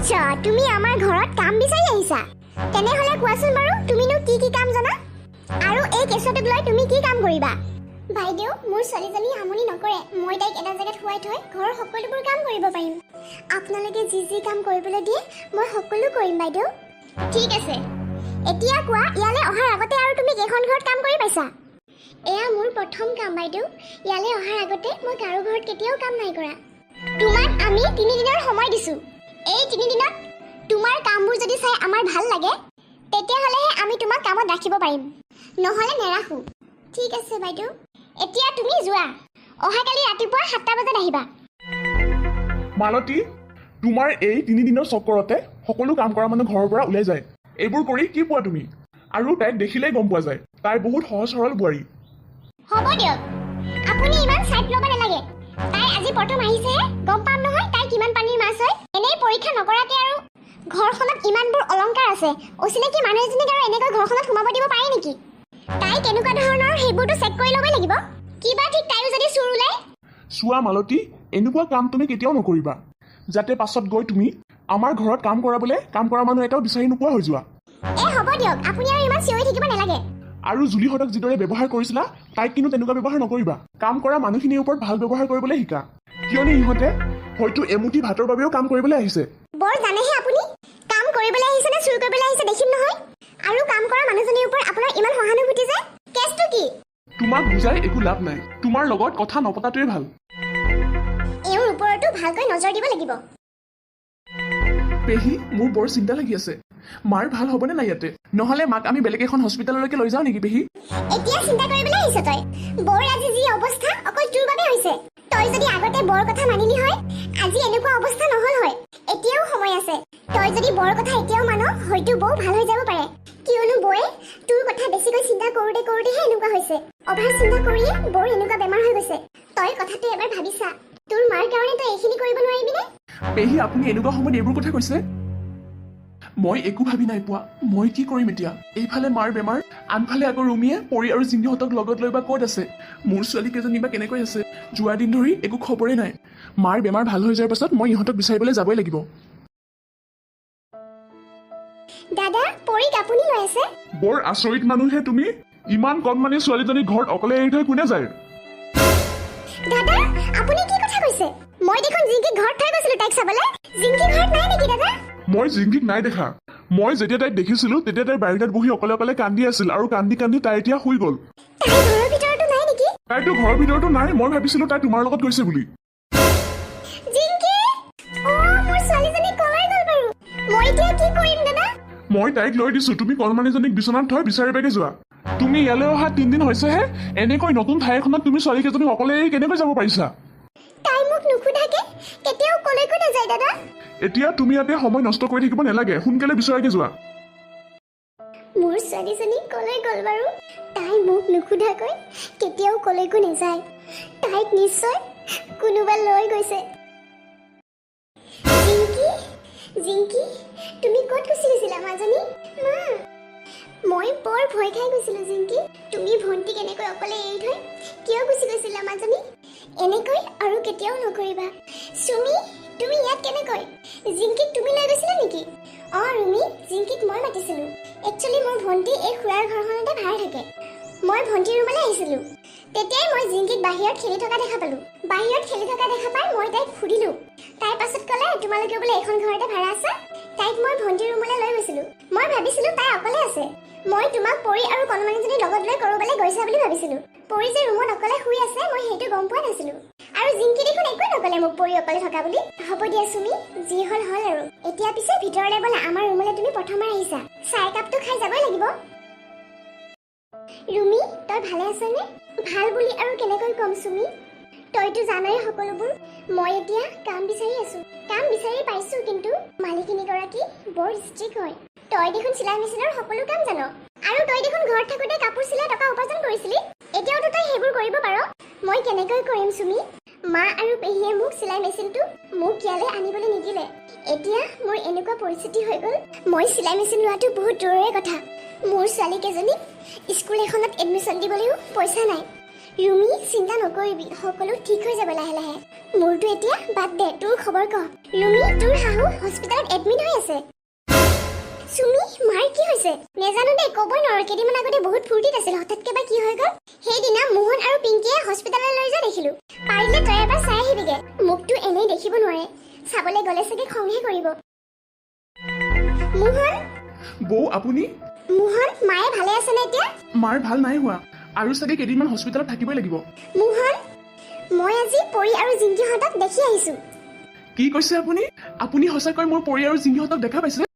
আচ্ছা তুমি আমাৰ ঘৰত কাম বিচাৰি আহিছা তেনেহলে কোৱাচোন বাৰু তুমিনো কি কাম জানা আৰু এই কেছটোক লৈ তুমি কি কাম কৰিবা বাইদেউ মোৰ ছোৱালীজনী আমনি নকৰে মই তাইক এটা জায়গাত শুৱাই থৈ ঘৰৰ সকলোবোৰ কাম কৰিব পাৰিম আপোনালোকে যি কাম কৰিবলৈ দিয়ে মই সকলো কৰিম বাইদেউ ঠিক আছে এতিয়া কোৱা ইয়ালে অহাৰ আগতে আৰু তুমি কেইখন ঘৰত কাম কৰি পাইছা এয়া মোৰ প্ৰথম কাম বাইদেউ ইয়ালে অহাৰ আগতে মই কাৰো ঘৰত কেতিয়াও কাম নাই কৰা তোমাক আমি 3 দিনৰ সময় দিছো এই 3 দিনত তোমাৰ কামবোৰ যদি চাই আমাৰ ভাল লাগে তেতিয়াহলেহে আমি তোমাক কামত ৰাখিব পাৰিম নহলে নেৰাখো ঠিক আছে বাইদেউ এতিয়া তুমি যোৱা অহাকালি ৰাতিপুৱা 7টা বজাত আহিবা মালতী তোমাৰ এই 3 দিনৰ চক্কৰতে সকলো কাম কৰা মানুহ ঘৰৰ পৰা ওলাই যায় এইবোৰ কৰি কি পোৱা তুমি আৰু তাইক দেখিলেই গম পোৱা যায় তাই বহুত সহজ সৰল বোৱাৰী হ'ব দিয়ক আপুনি ইমান চাইড ল'ব নালাগে তাই আজি প্ৰথম আহিছে গম পাম নহয় তাই কিমান পানীৰ মাছ হয় এনেই পৰীক্ষা নকৰাকে আৰু ঘৰখনত ইমানবোৰ অলংকাৰ আছে অচিনাকি মানুহ এজনীক আৰু এনেকৈ ঘৰখনত সোমাব দিব পাৰে নেকি তাই কেনেকুৱা ধৰণৰ সেইবোৰটো চেক কৰি ল'বই লাগিব কিবা ঠিক তাইও যদি চুৰ ওলাই চোৱা মালতী এনেকুৱা কাম তুমি কেতিয়াও নকৰিবা যাতে পাছত গৈ তুমি আমাৰ ঘৰত কাম কৰাবলৈ কাম কৰা মানুহ এটাও বিচাৰি নোপোৱা হৈ যোৱা হ'ব দিয়ক আপুনি আৰু ইমান চিঞৰি থাকিব নালাগে আৰু জুলিহঁতক যিদৰে ব্যৱহাৰ কৰিছিলা তাইক কিন্তু তেনেকুৱা ব্যৱহাৰ নকৰিবা কাম কৰা মানুহখিনিৰ ওপৰত ভাল ব্যৱহাৰ কৰিবলৈ শিকা কিয়নো ইহঁতে হয়তো এমুঠি ভাতৰ বাবেও কাম কৰিবলৈ আহিছে বৰ জানেহে আপুনি কাম কৰিবলৈ আহিছে নে চুৰ কৰিবলৈ আহিছে দেখিম নহয় আৰু কাম কৰা মানুহজনীৰ ওপৰত আপোনাৰ ইমান সহানুভূতি যে কেছটো কি তোমাক বুজাই একো লাভ নাই তোমাৰ লগত কথা নপতাটোৱে ভাল এওঁৰ ওপৰতো ভালকৈ নজৰ দিব লাগিব পেহী মোৰ বৰ চিন্তা লাগি আছে মাৰ ভাল হ'বনে নাই ইয়াতে নহলে মাক আমি বেলেগ এখন হস্পিটেললৈকে লৈ যাওঁ নেকি পেহী এতিয়া চিন্তা কৰিবলৈ আহিছ তই বৰ আজি যি অৱস্থা অকল তোৰ বাবে হৈছে তই যদি আগতে বৰ কথা মানিলি হয় আজি এনেকুৱা অৱস্থা নহল হয় এতিয়াও সময় আছে তই যদি বৰ কথা এতিয়াও মান হয়তো বৌ ভাল হৈ যাব পাৰে কিয়নো বৌয়ে তোৰ কথা বেছিকৈ চিন্তা কৰোঁতেহে এনেকুৱা হৈছে অভাৰ চিন্তা কৰিয়ে বৰ এনেকুৱা বেমাৰ হৈ গৈছে তই কথাটো এবাৰ ভাবিছা তোৰ মাৰ কাৰণে তই এইখিনি কৰিব নোৱাৰিবিনে পেহী আপুনি এনেকুৱা সময়ত এইবোৰ কথা কৈছে মই একো ভাবি নাই পোৱা মই কি কৰিম এতিয়া এইফালে মাৰ বেমাৰ আনফালে আকৌ ৰুমিয়ে পৰি আৰু জিন্দিহঁতক লগত লৈ বা ক'ত আছে মোৰ ছোৱালী কেইজনী বা কেনেকৈ আছে যোৱা দিন ধৰি একো খবৰে নাই মাৰ বেমাৰ ভাল হৈ যোৱাৰ পাছত মই ইহঁতক বিচাৰিবলৈ যাবই লাগিব দাদা পৰীক আপুনি লৈ আছে বৰ আচৰিত মানুহহে তুমি ইমান কণমানি ছোৱালীজনী ঘৰত অকলে এৰি থৈ কোনে যায় দাদা আপুনি কি কথা কৈছে মই দেখোন জিংকি ঘৰত থৈ গৈছিলো তাইক চাবলৈ জিংকি ঘৰত নাই নেকি দাদা মই জিংকিক নাই দেখা মই যেতিয়া তাইক দেখিছিলো তেতিয়া তাই বাৰিন্দাত বহি অকলে অকলে কান্দি আছিল আৰু কান্দি কান্দি তাই এতিয়া শুই গ'ল তাই ঘৰৰ ভিতৰতো নাই নেকি তাইতো ঘৰৰ ভিতৰতো নাই মই ভাবিছিলো তাই তোমাৰ লগত গৈছে বুলি জিংকি মোৰ ছোৱালীজনী কলৈ গ'ল বাৰু মই এতিয়া কি কৰিম দাদা মই তাইক লৈ দিছো তুমি কণমানিজনীক বিচনাত থৈ বিচাৰিবাগে যোৱা তুমি ইয়ালৈ অহা 3 দিন হৈছেহে এনেকৈ নতুন ঠাই এখনত তুমি ছোৱালী কেইজনীক অকলে এৰি কেনেকৈ যাব পাৰিছা তাই মোক নুসুধাকে কেতিয়াও কলৈকো নাযায় দাদা এতিয়া তুমি ইয়াতে সময় নষ্ট কৰি থাকিব নালাগে সোনকালে বিচৰাকে যোৱা মোৰ ছোৱালীজনী কলৈ গ'ল বাৰু তাই মোক নুসুধাকৈ কেতিয়াও কলৈকো নাযায় তাইক নিশ্চয় কোনোবা লৈ গৈছে জিংকি জিংকি তুমি ক'ত গুচি গৈছিলা মাজনী মা মই বৰ ভয় খাই গৈছিলো জিংকি তুমি ভণ্টিক এনেকৈ অকলে এৰি থৈ কিয় গুচি গৈছিলা মাজনী এনেকৈ আৰু কেতিয়াও নকৰিবা সুমি তুমি ইয়াত কেনেকৈ জিংকিক তুমি লৈ গৈছিলা নেকি ৰুমি জিংকিক মই মাতিছিলো একচুৱেলি মোৰ ভণ্টি এই খুৰাৰ ঘৰখনতে ভাড়া থাকে মই ভণ্টিৰ ৰুমলৈ আহিছিলো তেতিয়াই মই জিংকিক বাহিৰত খেলি থকা দেখা পালো বাহিৰত খেলি থকা দেখা পাই মই তাইক সুধিলো তাইৰ পাছত ক'লে তোমালোকে বোলে এখন ঘৰতে ভাড়া আছে তাইক মই ভণ্টিৰ ৰুমলৈ লৈ গৈছিলো মই ভাবিছিলো তাই অকলে আছে মই তোমাক পৰি আৰু কণমানিজনী লগত লৈ কৰবালৈ গৈছা বুলি ভাবিছিলো পৰি যে ৰুমত অকলে শুই আছে মই সেইটো গম পোৱা নাছিলো আৰু জিংকি দেখোন একো নকলে মোক পৰি অকলে থকা বুলি হ'ব দিয়া সুমি যি হল আৰু এতিয়া পিছে ভিতৰলৈ বলা আমাৰ ৰুমলৈ তুমি প্ৰথমবাৰ আহিছা চাহ একাপটো খাই যাবই লাগিব ৰুমি তই ভালে আছনে ভাল বুলি আৰু কেনেকৈ কম সুমি তইতো জানই সকলোবোৰ মই এতিয়া কাম বিচাৰি আছো কাম বিচাৰি পাইছো কিন্তু মালিকিনীগৰাকী বৰ ষ্ট্ৰিক্ট হয় তই দেখোন চিলাই মেচিনৰ সকলো কাম জান আৰু তই দেখোন ঘৰত থাকোঁতে কাপোৰ চিলাই টকা উপাৰ্জন কৰিছিলি এতিয়াওতো তই সেইবোৰ কৰিব পাৰ মই কেনেকৈ কৰিম সুমি মা আৰু পেহীয়ে মোক চিলাই মেচিনটো মোক ইয়ালৈ আনিবলৈ নিদিলে এতিয়া মোৰ এনেকুৱা পৰিস্থিতি হৈ গ'ল মই চিলাই মেচিন লোৱাটো বহুত দূৰৰে কথা মোৰ ছোৱালী কেইজনীক স্কুল এখনত এডমিশ্যন দিবলৈও পইচা নাই ৰুমি চিন্তা নকৰিবি সকলো ঠিক হৈ যাব লাহে লাহে মোৰতো এতিয়া বাদ দে তোৰ খবৰ ক ৰুমি তোৰ শাহু হস্পিটেলত এডমিট হৈ আছে সুমি মাৰ কি হৈছে নেজানো দে ক'বই নোৱাৰো কেইদিনমান আগতে বহুত ফূৰ্তিত আছিল হঠাৎকে বা কি হৈ গ'ল সেইদিনা মোহন আৰু পিংকিয়ে হস্পিটেললৈ লৈ যোৱা দেখিলো পাৰিলে তই এবাৰ চাই আহিবিগে মোকতো এনেই দেখিব নোৱাৰে চাবলৈ গ'লে চাগে খংহে কৰিব মোহন বৌ আপুনি মোহন মায়ে ভালে আছেনে এতিয়া মাৰ ভাল নাই হোৱা আৰু চাগে কেইদিনমান হস্পিটেলত থাকিবই লাগিব মোহন মই আজি পৰি আৰু জিংকিহঁতক দেখি আহিছো কি কৈছে আপুনি আপুনি সঁচাকৈ মোৰ পৰি আৰু জিংকিহঁতক দেখা পাইছে